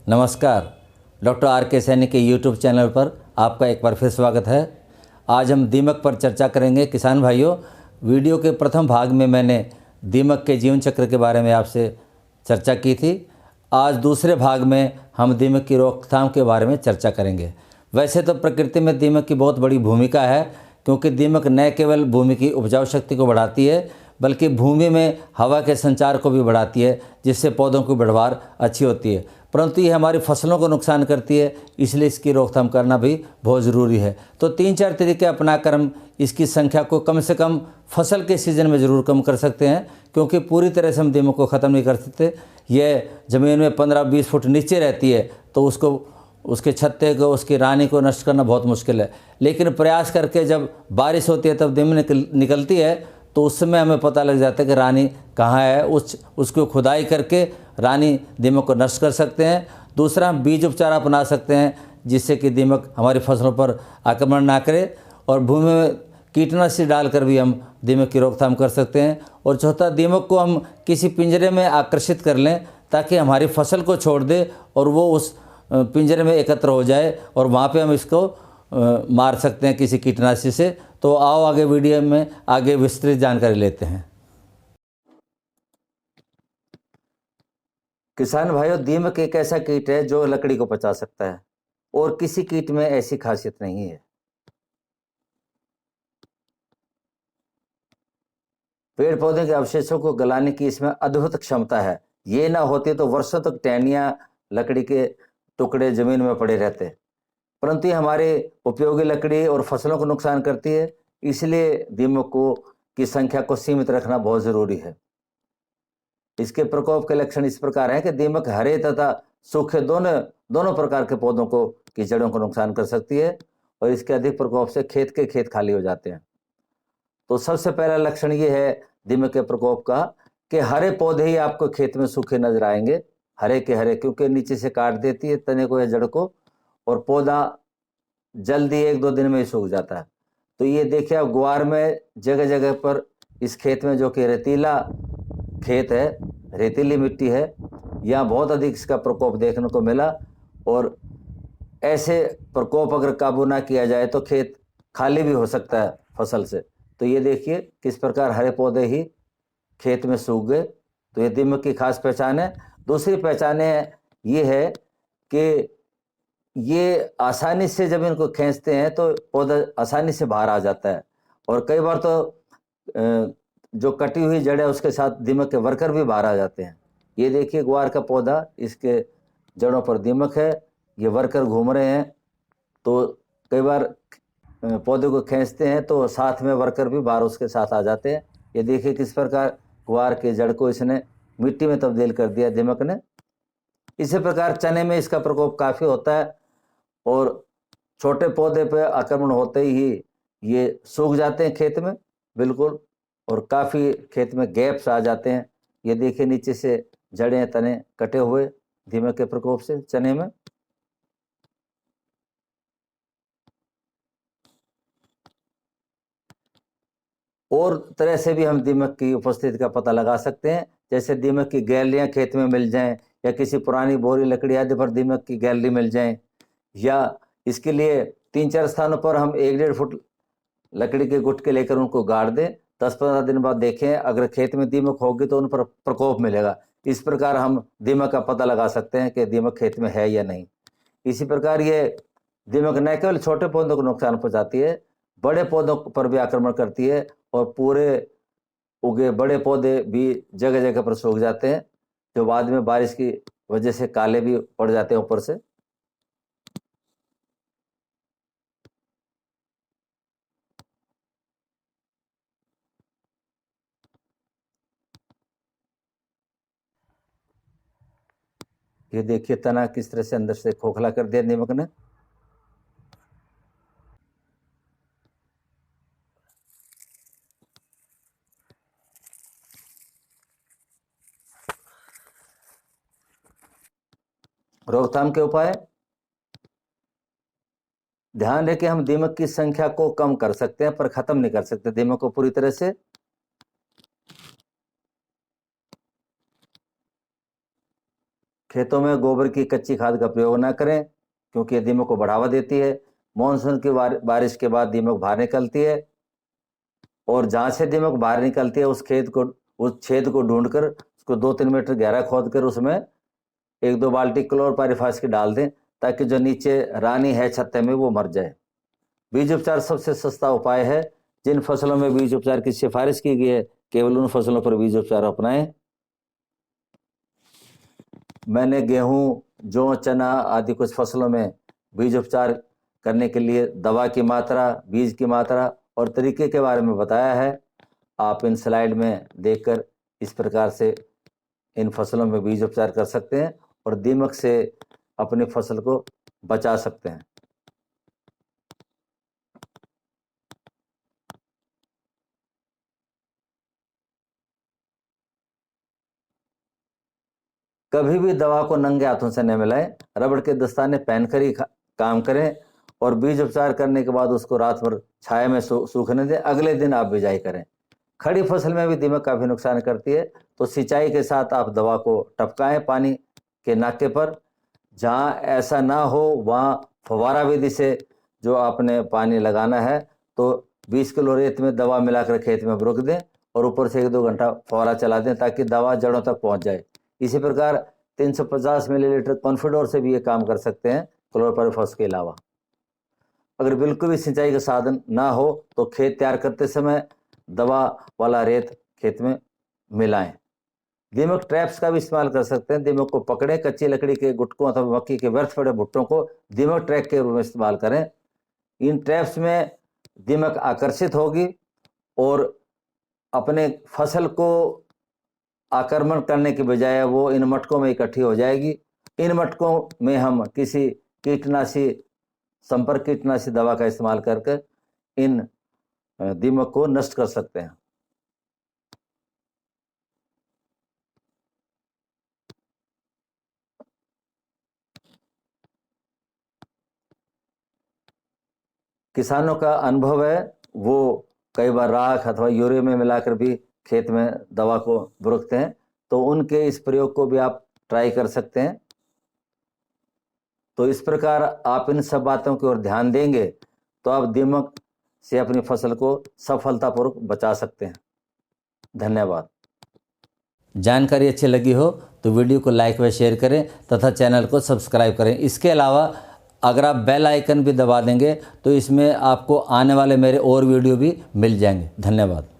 नमस्कार। Doctor R के सैनी के यूट्यूब चैनल पर आपका एक बार फिर स्वागत है। आज हम दीमक पर चर्चा करेंगे। किसान भाइयों, वीडियो के प्रथम भाग में मैंने दीमक के जीवन चक्र के बारे में आपसे चर्चा की थी। आज दूसरे भाग में हम दीमक की रोकथाम के बारे में चर्चा करेंगे। वैसे तो प्रकृति में दीमक की बहुत बड़ी भूमिका है, क्योंकि दीमक न केवल भूमि की उपजाऊ शक्ति को बढ़ाती है, बल्कि भूमि में हवा के संचार को भी बढ़ाती है, जिससे पौधों की पैदावार अच्छी होती है। परंतु ये हमारी फसलों को नुकसान करती है, इसलिए इसकी रोकथाम करना भी बहुत ज़रूरी है। तो 3-4 तरीके अपनाकर हम इसकी संख्या को कम से कम फसल के सीज़न में ज़रूर कम कर सकते हैं, क्योंकि पूरी तरह से हम दीमक को ख़त्म नहीं कर सकते। ये ज़मीन में 15-20 फुट नीचे रहती है, तो उसके छत्ते को, उसकी रानी को नष्ट करना बहुत मुश्किल है। लेकिन प्रयास करके जब बारिश होती है, तब दीमक निकलती है, तो उस समय हमें पता लग जाता है कि रानी कहाँ है। उसको खुदाई करके रानी दीमक को नष्ट कर सकते हैं। दूसरा, हम बीज उपचार अपना सकते हैं, जिससे कि दीमक हमारी फसलों पर आक्रमण ना करे। और भूमि में कीटनाशी डालकर भी हम दीमक की रोकथाम कर सकते हैं। और चौथा, दीमक को हम किसी पिंजरे में आकर्षित कर लें, ताकि हमारी फसल को छोड़ दे और वो उस पिंजरे में एकत्र हो जाए, और वहाँ पे हम इसको मार सकते हैं किसी कीटनाशी से। तो आओ आगे वीडियो में आगे विस्तृत जानकारी लेते हैं। किसान भाइयों, दीमक एक ऐसा कीट है जो लकड़ी को पचा सकता है, और किसी कीट में ऐसी खासियत नहीं है। पेड़ पौधे के अवशेषों को गलाने की इसमें अद्भुत क्षमता है। ये ना होती तो वर्षों तक टहनियां, लकड़ी के टुकड़े जमीन में पड़े रहते। परंतु ये हमारे उपयोगी लकड़ी और फसलों को नुकसान करती है, इसलिए दीमक की संख्या को सीमित रखना बहुत जरूरी है। इसके प्रकोप के लक्षण इस प्रकार हैं कि दीमक हरे तथा सूखे दोनों प्रकार के पौधों की जड़ों को नुकसान कर सकती है, और इसके अधिक प्रकोप से खेत के खेत खाली हो जाते हैं। तो सबसे पहला लक्षण ये है दीमक के प्रकोप का, कि हरे पौधे ही आपको खेत में सूखे नजर आएंगे, हरे के हरे, क्योंकि नीचे से काट देती है तने को या जड़ को, और पौधा जल्दी 1-2 दिन में ही सूख जाता है। तो ये देखिए, आप ग्वार में जगह जगह पर इस खेत में, जो कि रेतीला खेत है, रेतीली मिट्टी है, यहाँ बहुत अधिक इसका प्रकोप देखने को मिला। और ऐसे प्रकोप अगर काबू ना किया जाए तो खेत खाली भी हो सकता है फसल से। तो ये देखिए किस प्रकार हरे पौधे ही खेत में सूख गए। तो ये दीमक की खास पहचान है। दूसरी पहचान ये है कि ये आसानी से जब इनको खींचते हैं तो पौधा आसानी से बाहर आ जाता है, और कई बार तो जो कटी हुई जड़ है उसके साथ दीमक के वर्कर भी बाहर आ जाते हैं। ये देखिए ग्वार का पौधा, इसके जड़ों पर दीमक है, ये वर्कर घूम रहे हैं। तो कई बार पौधे को खींचते हैं तो साथ में वर्कर भी बाहर उसके साथ आ जाते हैं। ये देखिए किस प्रकार ग्वार के जड़ को इसने मिट्टी में तब्दील कर दिया दीमक ने। इसी प्रकार चने में इसका प्रकोप काफी होता है, और छोटे पौधे पे आक्रमण होते ही ये सूख जाते हैं खेत में बिल्कुल, और काफी खेत में गैप्स आ जाते हैं। ये देखिए नीचे से जड़ें तने कटे हुए दीमक के प्रकोप से चने में। और तरह से भी हम दीमक की उपस्थिति का पता लगा सकते हैं, जैसे दीमक की गैलरियां खेत में मिल जाएं, या किसी पुरानी बोरी लकड़ी आदि पर दीमक की गैलरी मिल जाए, या इसके लिए 3-4 स्थानों पर हम 1-1.5 फुट लकड़ी के गुटके लेकर उनको गाड़ दें। 10-15 दिन बाद देखें, अगर खेत में दीमक होगी तो उन पर प्रकोप मिलेगा। इस प्रकार हम दीमक का पता लगा सकते हैं कि दीमक खेत में है या नहीं। इसी प्रकार ये दीमक न केवल छोटे पौधों को नुकसान पहुंचाती है, बड़े पौधों पर भी आक्रमण करती है, और पूरे उगे बड़े पौधे भी जगह जगह पर सूख जाते हैं, जो बाद में बारिश की वजह से काले भी पड़ जाते हैं ऊपर से। ये देखिए तना किस तरह से अंदर से खोखला कर दिया दीमक ने। रोकथाम के उपाय, ध्यान रखें, हम दीमक की संख्या को कम कर सकते हैं पर खत्म नहीं कर सकते दीमक को पूरी तरह से। खेतों में गोबर की कच्ची खाद का प्रयोग ना करें, क्योंकि ये दीमक को बढ़ावा देती है। मानसून की बारिश के बाद दीमक बाहर निकलती है, और जहाँ से दीमक बाहर निकलती है उस छेद को ढूंढकर उसको 2-3 मीटर गहरा खोद कर उसमें 1-2 बाल्टी क्लोरपाइरिफास की डाल दें, ताकि जो नीचे रानी है छत्ते में वो मर जाए। बीज उपचार सबसे सस्ता उपाय है। जिन फसलों में बीज उपचार की सिफारिश की गई है, केवल उन फसलों पर बीज उपचार अपनाएं। मैंने गेहूं, जौ, चना आदि कुछ फसलों में बीज उपचार करने के लिए दवा की मात्रा, बीज की मात्रा और तरीके के बारे में बताया है। आप इन स्लाइड में देखकर इस प्रकार से इन फसलों में बीज उपचार कर सकते हैं और दीमक से अपनी फसल को बचा सकते हैं। कभी भी दवा को नंगे हाथों से न मिलाएं। रबड़ के दस्ताने पहनकर ही काम करें और बीज उपचार करने के बाद उसको रात भर छाया में सूखने दें। अगले दिन आप बिजाई करें। खड़ी फसल में भी दीमक काफी नुकसान करती है, तो सिंचाई के साथ आप दवा को टपकाएं पानी के नाके पर। जहां ऐसा ना हो वहां फव्वारा विधि से जो आपने पानी लगाना है, तो 20 किलो रेत में दवा मिलाकर खेत में बुरक दें और ऊपर से 1-2 घंटा फव्वारा चला दें, ताकि दवा जड़ों तक पहुंच जाए। इसी प्रकार 350 मिलीलीटर कॉन्फिडोर से भी ये काम कर सकते हैं, क्लोरपाइरिफास के अलावा। अगर बिल्कुल भी सिंचाई का साधन ना हो तो खेत तैयार करते समय दवा वाला रेत खेत में मिलाएं। दीमक ट्रैप्स का भी इस्तेमाल कर सकते हैं। दीमक को पकड़े, कच्ची लकड़ी के गुटकों अथवा मक्की के व्यर्थ पड़े भुट्टों को दीमक ट्रैप के रूप में इस्तेमाल करें। इन ट्रैप्स में दीमक आकर्षित होगी और अपने फसल को आक्रमण करने के बजाय वो इन मटकों में इकट्ठी हो जाएगी। इन मटकों में हम किसी संपर्क कीटनाशी दवा का इस्तेमाल करके इन दीमक को नष्ट कर सकते हैं। किसानों का अनुभव है, वो कई बार राख अथवा यूरिया में मिलाकर भी खेत में दवा को बुरकते हैं, तो उनके इस प्रयोग को भी आप ट्राई कर सकते हैं। तो इस प्रकार आप इन सब बातों की ओर ध्यान देंगे तो आप दीमक से अपनी फसल को सफलतापूर्वक बचा सकते हैं। धन्यवाद। जानकारी अच्छी लगी हो तो वीडियो को लाइक व शेयर करें तथा चैनल को सब्सक्राइब करें। इसके अलावा अगर आप बेल आइकन भी दबा देंगे तो इसमें आपको आने वाले मेरे और वीडियो भी मिल जाएंगे। धन्यवाद।